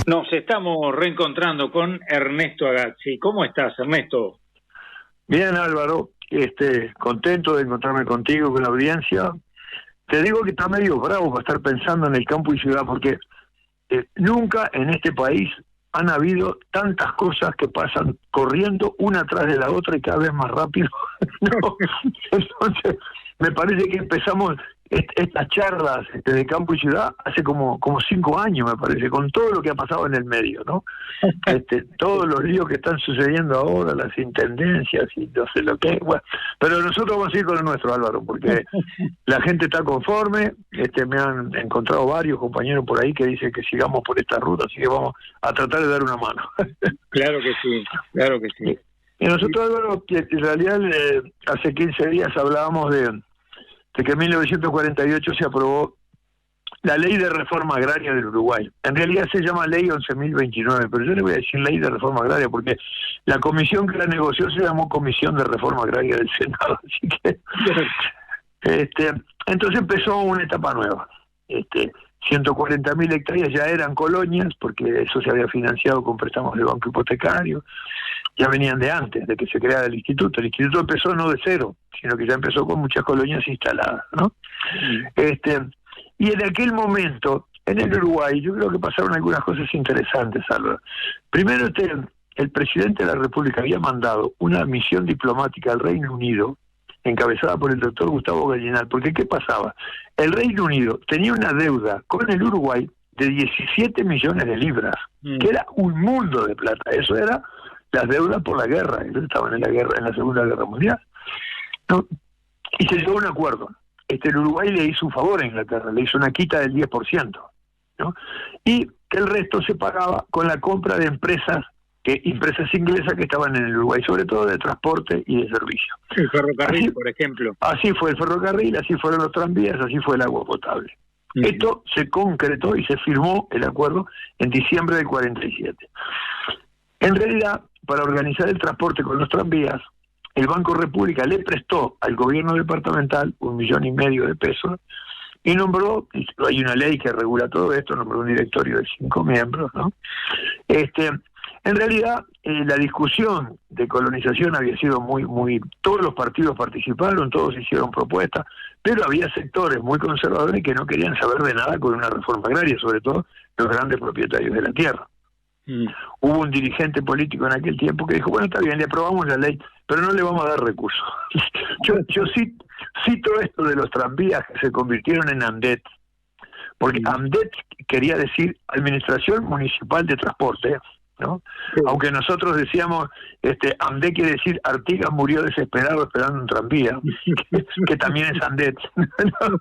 Nos estamos reencontrando con Ernesto Agazzi. ¿Cómo estás, Ernesto? Bien, Álvaro, contento de encontrarme contigo, con la audiencia. Te digo que está medio bravo para estar pensando en el campo y ciudad, porque nunca en este país han habido tantas cosas que pasan corriendo una tras de la otra y cada vez más rápido. No. Entonces, me parece que empezamos estas charlas de campo y ciudad hace como 5 años, me parece, con todo lo que ha pasado en el medio, ¿no? Todos los líos que están sucediendo ahora, las intendencias y no sé lo que, bueno, pero nosotros vamos a ir con lo nuestro, Álvaro, porque la gente está conforme. Me han encontrado varios compañeros por ahí que dicen que sigamos por esta ruta, así que vamos a tratar de dar una mano. Claro que sí, claro que sí. Y nosotros, Álvaro, en realidad hace 15 días hablábamos de que en 1948 se aprobó la Ley de Reforma Agraria del Uruguay. En realidad se llama Ley 11.029, pero yo le voy a decir Ley de Reforma Agraria porque la comisión que la negoció se llamó Comisión de Reforma Agraria del Senado. Así que entonces empezó una etapa nueva. 140.000 hectáreas ya eran colonias, porque eso se había financiado con préstamos de banco hipotecario. Ya venían de antes, de que se creara el instituto. El instituto empezó no de cero, sino que ya empezó con muchas colonias instaladas, ¿no? Y en aquel momento, en el Uruguay, yo creo que pasaron algunas cosas interesantes, Álvaro. Primero, el presidente de la República había mandado una misión diplomática al Reino Unido, encabezada por el doctor Gustavo Gallinal, porque ¿qué pasaba? El Reino Unido tenía una deuda con el Uruguay de 17 millones de libras, que era un mundo de plata. Eso era las deudas por la guerra. Ellos estaban en la Segunda Guerra Mundial, ¿no? Y se llegó a un acuerdo. El Uruguay le hizo un favor a Inglaterra, le hizo una quita del 10%, ¿no? Y que el resto se pagaba con la compra de empresas inglesas que estaban en el Uruguay, sobre todo de transporte y de servicio. El ferrocarril, por ejemplo. Así fue el ferrocarril, así fueron los tranvías, así fue el agua potable. Esto se concretó y se firmó el acuerdo en diciembre del 47. En realidad, para organizar el transporte con los tranvías, el Banco República le prestó al gobierno departamental 1,5 millones de pesos y nombró, hay una ley que regula todo esto, nombró un directorio de 5 miembros, ¿no? En realidad, la discusión de colonización había sido muy... Todos los partidos participaron, todos hicieron propuestas, pero había sectores muy conservadores que no querían saber de nada con una reforma agraria, sobre todo los grandes propietarios de la tierra. Hubo un dirigente político en aquel tiempo que dijo, bueno, está bien, le aprobamos la ley, pero no le vamos a dar recursos. Yo cito esto de los tranvías que se convirtieron en AMDET, porque AMDET quería decir Administración Municipal de Transporte, ¿no? Sí. Aunque nosotros decíamos, AMDET quiere decir Artigas murió desesperado esperando un tranvía, que también es AMDET, ¿no?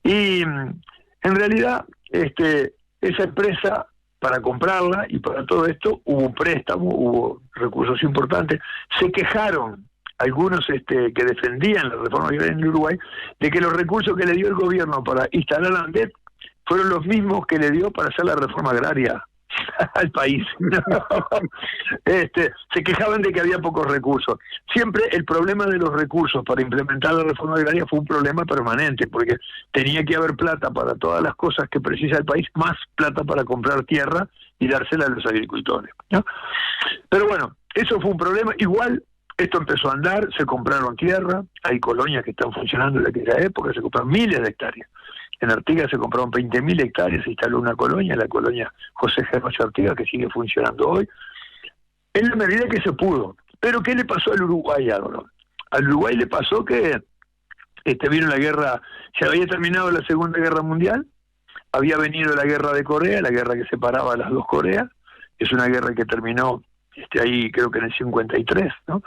Y en realidad, esa empresa, para comprarla y para todo esto, hubo un préstamo, hubo recursos importantes. Se quejaron algunos que defendían la reforma agraria en Uruguay, de que los recursos que le dio el gobierno para instalar AMDET fueron los mismos que le dio para hacer la reforma agraria al país. Se quejaban de que había pocos recursos. Siempre el problema de los recursos para implementar la reforma agraria fue un problema permanente, porque tenía que haber plata para todas las cosas que precisa el país, más plata para comprar tierra y dársela a los agricultores, ¿no? Pero bueno, eso fue un problema. Igual esto empezó a andar, se compraron tierra, hay colonias que están funcionando en aquella época, se compraron miles de hectáreas. En Artigas se compraron 20.000 hectáreas, se instaló una colonia, la colonia José Germacho Artigas, que sigue funcionando hoy, en la medida que se pudo. Pero ¿qué le pasó al Uruguay, Álvaro? Al Uruguay le pasó que vino la guerra, se había terminado la Segunda Guerra Mundial, había venido la guerra de Corea, la guerra que separaba a las dos Coreas, es una guerra que terminó ahí creo que en el 53, ¿no?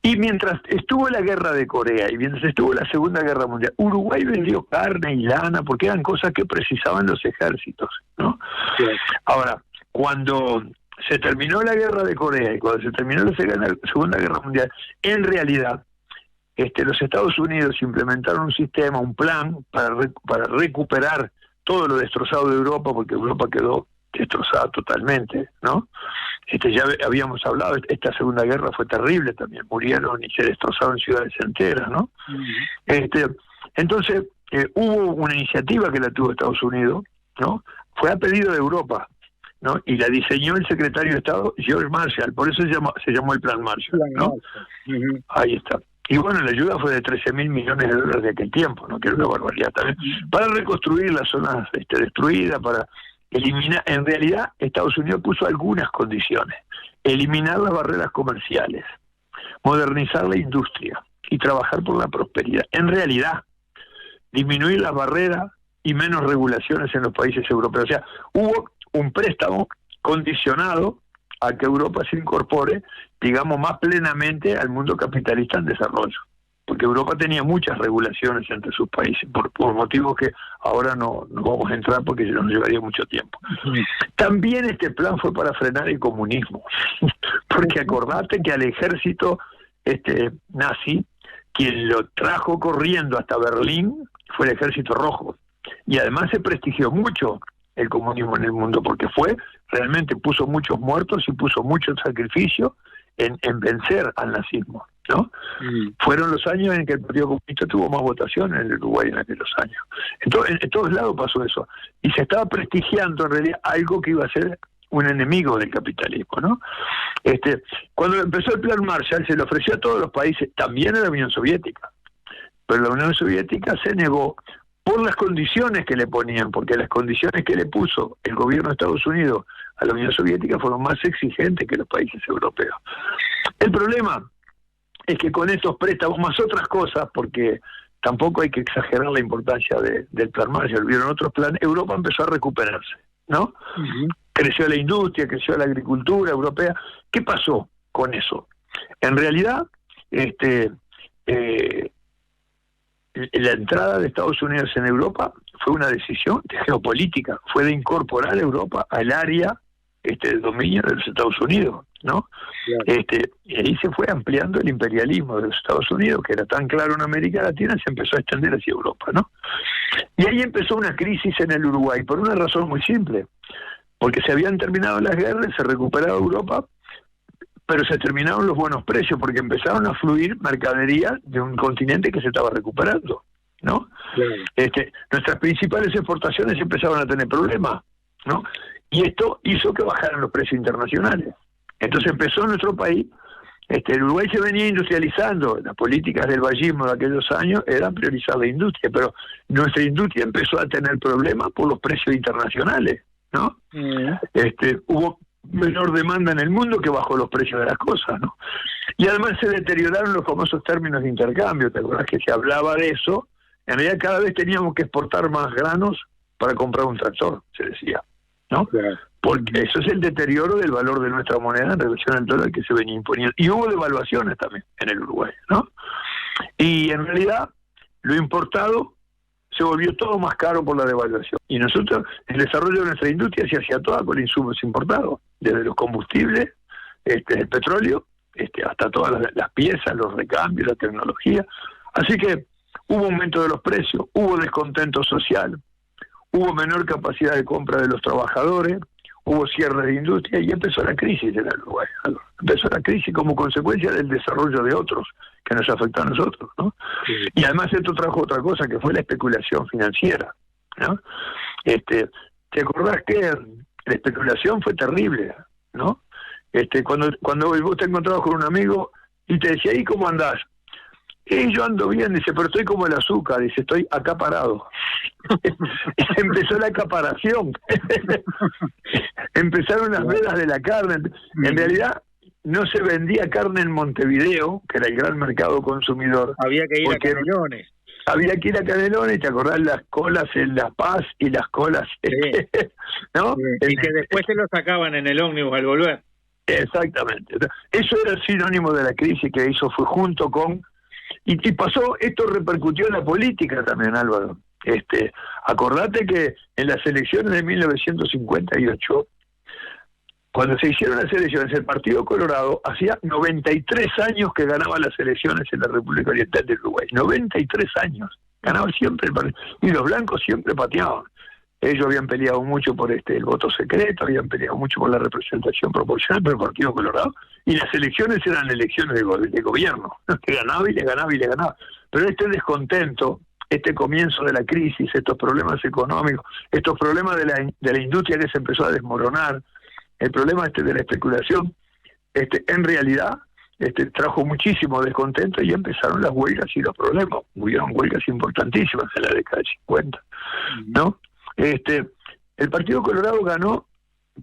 Y mientras estuvo la guerra de Corea y mientras estuvo la Segunda Guerra Mundial, Uruguay vendió carne y lana porque eran cosas que precisaban los ejércitos, ¿no? Sí. Ahora, cuando se terminó la guerra de Corea y cuando se terminó la Segunda Guerra Mundial, en realidad los Estados Unidos implementaron un sistema, un plan para recuperar todo lo destrozado de Europa, porque Europa quedó destrozada totalmente, ¿no? Ya habíamos hablado, esta Segunda Guerra fue terrible también, murieron y se destrozaron ciudades enteras, ¿no? Entonces, hubo una iniciativa que la tuvo Estados Unidos, ¿no? fue a pedido de Europa, ¿no? Y la diseñó el secretario de Estado George Marshall, por eso se llamó el Plan Marshall, ¿no? Ahí está. Y bueno, la ayuda fue de 13.000 millones de dólares de aquel tiempo, ¿no? Que era una barbaridad también, para reconstruir las zonas destruidas, para eliminar. En realidad, Estados Unidos puso algunas condiciones: eliminar las barreras comerciales, modernizar la industria y trabajar por la prosperidad. En realidad, disminuir las barreras y menos regulaciones en los países europeos. O sea, hubo un préstamo condicionado a que Europa se incorpore, digamos, más plenamente al mundo capitalista en desarrollo. Porque Europa tenía muchas regulaciones entre sus países, por motivos que ahora no vamos a entrar porque nos llevaría mucho tiempo. También este plan fue para frenar el comunismo, porque acordate que al ejército nazi, quien lo trajo corriendo hasta Berlín fue el Ejército Rojo. Y además se prestigió mucho el comunismo en el mundo, porque realmente puso muchos muertos y puso mucho sacrificio en vencer al nazismo, ¿no? Fueron los años en que el Partido Comunista tuvo más votación en el Uruguay en aquellos años. Entonces, en todos lados pasó eso. Y se estaba prestigiando en realidad algo que iba a ser un enemigo del capitalismo, ¿no? Cuando empezó el Plan Marshall se le ofreció a todos los países, también a la Unión Soviética, pero la Unión Soviética se negó por las condiciones que le ponían, porque las condiciones que le puso el gobierno de Estados Unidos a la Unión Soviética fueron más exigentes que los países europeos. El problema es que con estos préstamos, más otras cosas, porque tampoco hay que exagerar la importancia del Plan Marshall, vieron otros planes, Europa empezó a recuperarse, ¿no? Creció la industria, creció la agricultura europea. ¿Qué pasó con eso? En realidad, la entrada de Estados Unidos en Europa fue una decisión geopolítica, fue de incorporar a Europa al área de dominio de los Estados Unidos, ¿no? Claro. Y ahí se fue ampliando el imperialismo de los Estados Unidos, que era tan claro en América Latina, se empezó a extender hacia Europa, ¿no? Y ahí empezó una crisis en el Uruguay, por una razón muy simple, porque se habían terminado las guerras, se recuperaba Europa, pero se terminaron los buenos precios, porque empezaron a fluir mercaderías de un continente que se estaba recuperando, ¿no? Claro. Nuestras principales exportaciones empezaron a tener problemas, ¿no? Y esto hizo que bajaran los precios internacionales. Entonces empezó en nuestro país, el Uruguay se venía industrializando, las políticas del vallismo de aquellos años eran priorizar la industria, pero nuestra industria empezó a tener problemas por los precios internacionales, ¿no? Hubo menor demanda en el mundo que bajó los precios de las cosas, ¿no? Y además se deterioraron los famosos términos de intercambio. ¿Te acuerdas que se hablaba de eso? En realidad cada vez teníamos que exportar más granos para comprar un tractor, se decía, ¿no? Claro. Porque eso es el deterioro del valor de nuestra moneda en relación al dólar que se venía imponiendo. Y hubo devaluaciones también en el Uruguay, ¿no? Y en realidad lo importado se volvió todo más caro por la devaluación. Y nosotros, el desarrollo de nuestra industria se hacía toda con insumos importados, desde los combustibles, el petróleo, hasta todas las piezas, los recambios, la tecnología. Así que hubo aumento de los precios, hubo descontento social, hubo menor capacidad de compra de los trabajadores, hubo cierres de industria y empezó la crisis en el Uruguay. Empezó la crisis como consecuencia del desarrollo de otros que nos afectó a nosotros, ¿no? Sí. Y además esto trajo otra cosa, que fue la especulación financiera, ¿no? ¿Te acordás que la especulación fue terrible, ¿no? Cuando vos te encontrabas con un amigo y te decía, ¿y cómo andás? Yo ando bien, dice, pero estoy como el azúcar, dice, estoy acaparado. Y empezó la acaparación. Empezaron las vedas de la carne. En realidad no se vendía carne en Montevideo, que era el gran mercado consumidor. Había que ir a Canelones. Había que ir a Canelones, ¿te acordás? Las colas en La Paz y las colas, sí. ¿No? Sí. Y que después se lo sacaban en el ómnibus al volver. Exactamente. Eso era el sinónimo de la crisis que hizo, fue junto con... Y pasó, esto repercutió en la política también, Álvaro. Acordate que en las elecciones de 1958, cuando se hicieron las elecciones, el Partido Colorado hacía 93 años que ganaba las elecciones en la República Oriental del Uruguay. 93 años. Ganaba siempre el partido. Y los blancos siempre pateaban. Ellos habían peleado mucho por el voto secreto, habían peleado mucho por la representación proporcional, pero el Partido Colorado, y las elecciones eran elecciones de gobierno, que ganaba y le ganaba y le ganaba. Pero este descontento este comienzo de la crisis, estos problemas económicos, estos problemas de la industria que se empezó a desmoronar, el problema de la especulación, en realidad trajo muchísimo descontento y empezaron las huelgas y los problemas. Hubieron huelgas importantísimas en la década del 50, ¿no? El Partido Colorado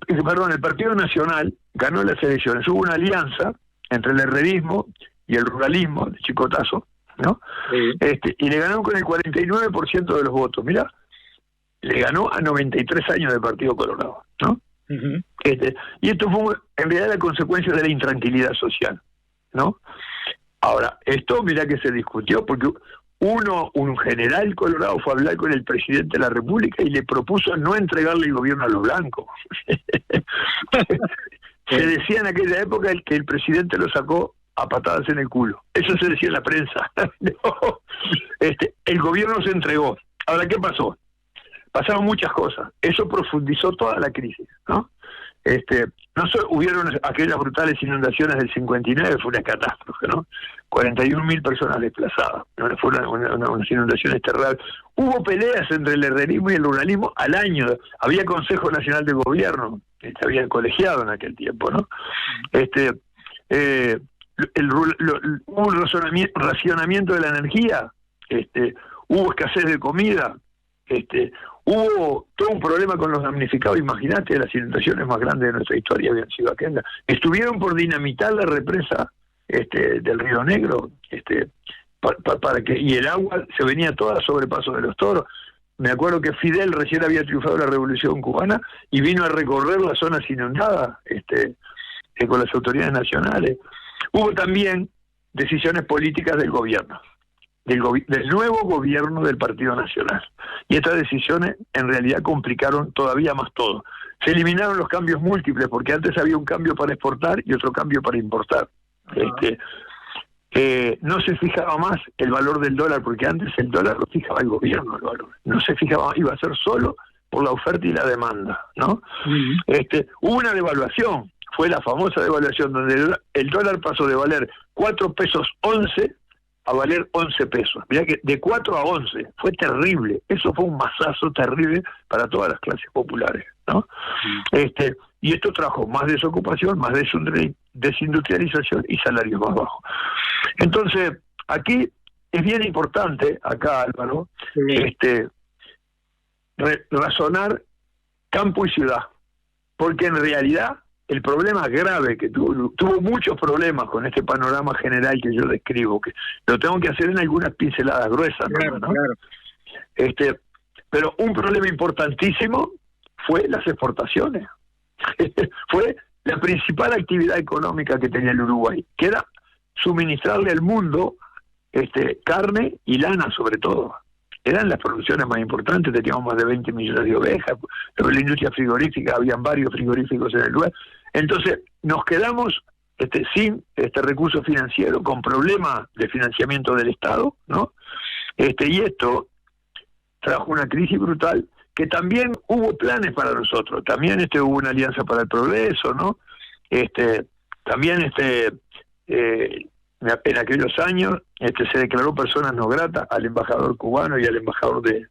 el Partido Nacional ganó las elecciones. Hubo una alianza entre el herrerismo y el ruralismo, de Chicotazo, ¿no? Sí. Y le ganó con el 49% de los votos. Mirá, le ganó a 93 años del Partido Colorado, ¿no? Uh-huh. Y esto fue en realidad la consecuencia de la intranquilidad social, ¿no? Ahora, esto mirá que se discutió, porque un general colorado fue a hablar con el presidente de la República y le propuso no entregarle el gobierno a los blancos. Se decía en aquella época que el presidente lo sacó a patadas en el culo. Eso se decía en la prensa. No. El gobierno se entregó. Ahora, ¿qué pasó? Pasaron muchas cosas. Eso profundizó toda la crisis, ¿no? Hubieron aquellas brutales inundaciones del 59, fue una catástrofe, ¿no? 41.000 personas desplazadas, ¿no? Fueron unas inundaciones terribles. Hubo peleas entre el herrerismo y el ruralismo al año. Había Consejo Nacional de Gobierno, había colegiado en aquel tiempo, ¿no? Hubo un racionamiento de la energía, hubo escasez de comida, hubo todo un problema con los damnificados. Imagínate, las inundaciones más grandes de nuestra historia habían sido aquellas. Estuvieron por dinamitar la represa del Río Negro, para que, y el agua se venía toda sobre Paso de los Toros. Me acuerdo que Fidel recién había triunfado la Revolución Cubana y vino a recorrer las zonas inundadas con las autoridades nacionales. Hubo también decisiones políticas del gobierno, del nuevo gobierno del Partido Nacional. Y estas decisiones en realidad complicaron todavía más todo. Se eliminaron los cambios múltiples, porque antes había un cambio para exportar y otro cambio para importar. No se fijaba más el valor del dólar, porque antes el dólar lo fijaba el gobierno, el valor. No se fijaba, iba a ser solo por la oferta y la demanda, ¿no? Hubo una devaluación, fue la famosa devaluación, donde el dólar pasó de valer 4 pesos 11 a valer 11 pesos. Mirá que de 4 a 11, fue terrible. Eso fue un mazazo terrible para todas las clases populares, ¿no? Y esto trajo más desocupación, más desindustrialización y salarios más bajos. Entonces, aquí es bien importante, acá Álvaro, sí, razonar campo y ciudad, porque en realidad el problema grave que tuvo muchos problemas con este panorama general que yo describo, que lo tengo que hacer en algunas pinceladas gruesas, claro, ¿no? Claro. Pero un problema importantísimo fue las exportaciones. Fue la principal actividad económica que tenía el Uruguay, que era suministrarle al mundo carne y lana, sobre todo. Eran las producciones más importantes, teníamos más de 20 millones de ovejas, pero la industria frigorífica, habían varios frigoríficos en el lugar. Entonces, nos quedamos sin recurso financiero, con problemas de financiamiento del Estado, ¿no? Y esto trajo una crisis brutal, que también hubo planes para nosotros. También hubo una alianza para el progreso, ¿no? También en aquellos años se declaró personas no gratas al embajador cubano y al embajador de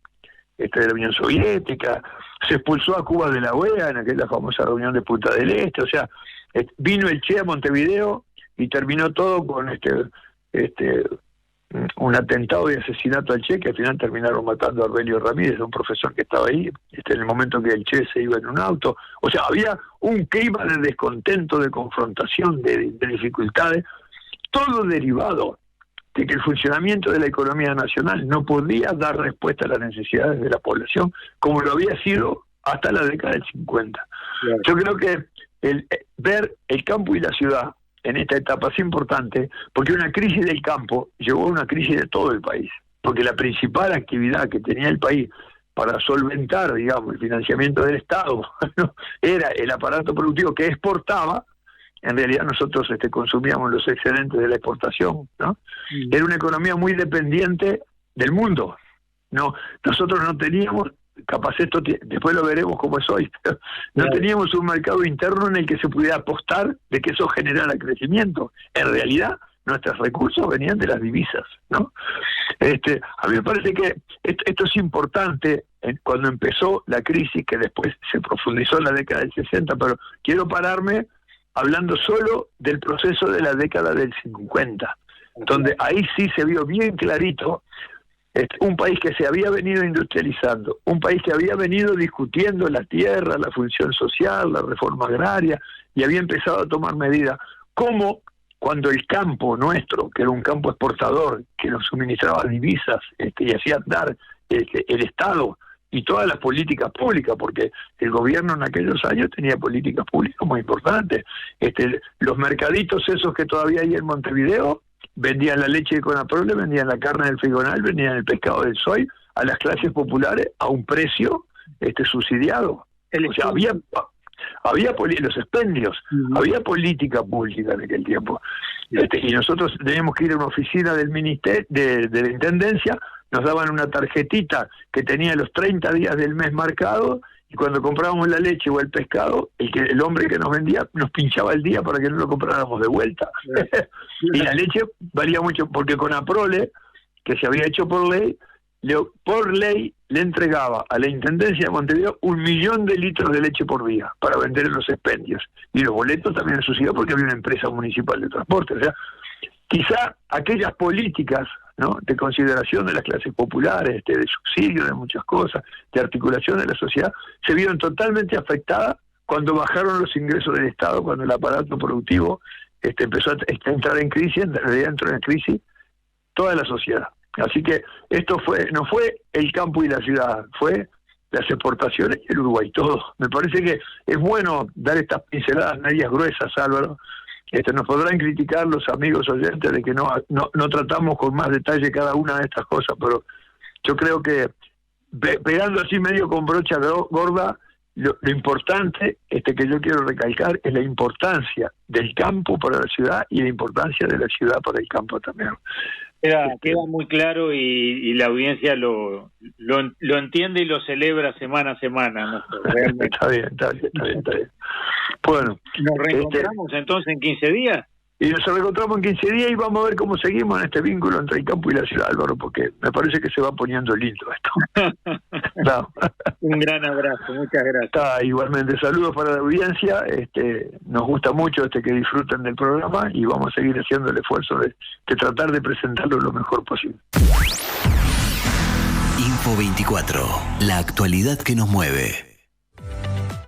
la Unión Soviética. Se expulsó a Cuba de la OEA en aquella famosa reunión de Punta del Este. O sea, vino el Che a Montevideo y terminó todo con un atentado y asesinato al Che, que al final terminaron matando a Arbelio Ramírez, un profesor que estaba ahí, en el momento que el Che se iba en un auto. O sea, había un clima de descontento, de confrontación, de dificultades, todo derivado de que el funcionamiento de la economía nacional no podía dar respuesta a las necesidades de la población, como lo había sido hasta la década del 50. Claro. Yo creo que ver el campo y la ciudad en esta etapa es importante, porque una crisis del campo llevó a una crisis de todo el país, porque la principal actividad que tenía el país para solventar, digamos, el financiamiento del Estado, ¿no?, era el aparato productivo que exportaba. En realidad nosotros consumíamos los excedentes de la exportación, ¿no? Era una economía muy dependiente del mundo. No, nosotros no teníamos, capaz esto después lo veremos cómo es hoy, pero no teníamos un mercado interno en el que se pudiera apostar de que eso generara crecimiento. En realidad nuestros recursos venían de las divisas, ¿no? A mí me parece que esto es importante cuando empezó la crisis, que después se profundizó en la década del 60, pero quiero pararme hablando solo del proceso de la década del 50, donde ahí sí se vio bien clarito un país que se había venido industrializando, un país que había venido discutiendo la tierra, la función social, la reforma agraria, y había empezado a tomar medidas, como cuando el campo nuestro, que era un campo exportador, que nos suministraba divisas y hacía andar el Estado y todas las políticas públicas, porque el gobierno en aquellos años tenía políticas públicas muy importantes. Los mercaditos esos que todavía hay en Montevideo, vendían la leche de Conaprole, vendían la carne del Frigonal, vendían el pescado del Soy a las clases populares a un precio subsidiado. O sea, había los expendios, había política pública en aquel tiempo. Y nosotros teníamos que ir a una oficina del ministerio, de la Intendencia, nos daban una tarjetita que tenía los 30 días del mes marcados, y cuando comprábamos la leche o el pescado, el hombre que nos vendía nos pinchaba el día para que no lo compráramos de vuelta. Y la leche valía mucho, porque Conaprole, que se había hecho por ley le entregaba a la Intendencia de Montevideo 1 millón de litros de leche por día para vender en los expendios. Y los boletos también en su ciudad, porque había una empresa municipal de transporte. O sea, quizá aquellas políticas, ¿no?, de consideración de las clases populares, de subsidio de muchas cosas, de articulación de la sociedad, se vieron totalmente afectadas cuando bajaron los ingresos del Estado, cuando el aparato productivo empezó a entrar en crisis. En realidad entró en crisis toda la sociedad. Así que esto no fue el campo y la ciudad, fue las exportaciones y el Uruguay, todo. Me parece que es bueno dar estas pinceladas medias gruesas, Álvaro. Nos podrán criticar los amigos oyentes de que no tratamos con más detalle cada una de estas cosas, pero yo creo que pegando así medio con brocha gorda, lo importante que yo quiero recalcar es la importancia del campo para la ciudad y la importancia de la ciudad para el campo también. Queda muy claro y la audiencia lo entiende y lo celebra semana a semana, ¿no? Está bien. Bueno, nos reencontramos entonces en 15 días. Y nos reencontramos en 15 días y vamos a ver cómo seguimos en este vínculo entre el campo y la ciudad, Álvaro, porque me parece que se va poniendo lindo esto. No. Un gran abrazo, muchas gracias. Igualmente, saludos para la audiencia. Nos gusta mucho que disfruten del programa y vamos a seguir haciendo el esfuerzo de tratar de presentarlo lo mejor posible. Info 24, la actualidad que nos mueve.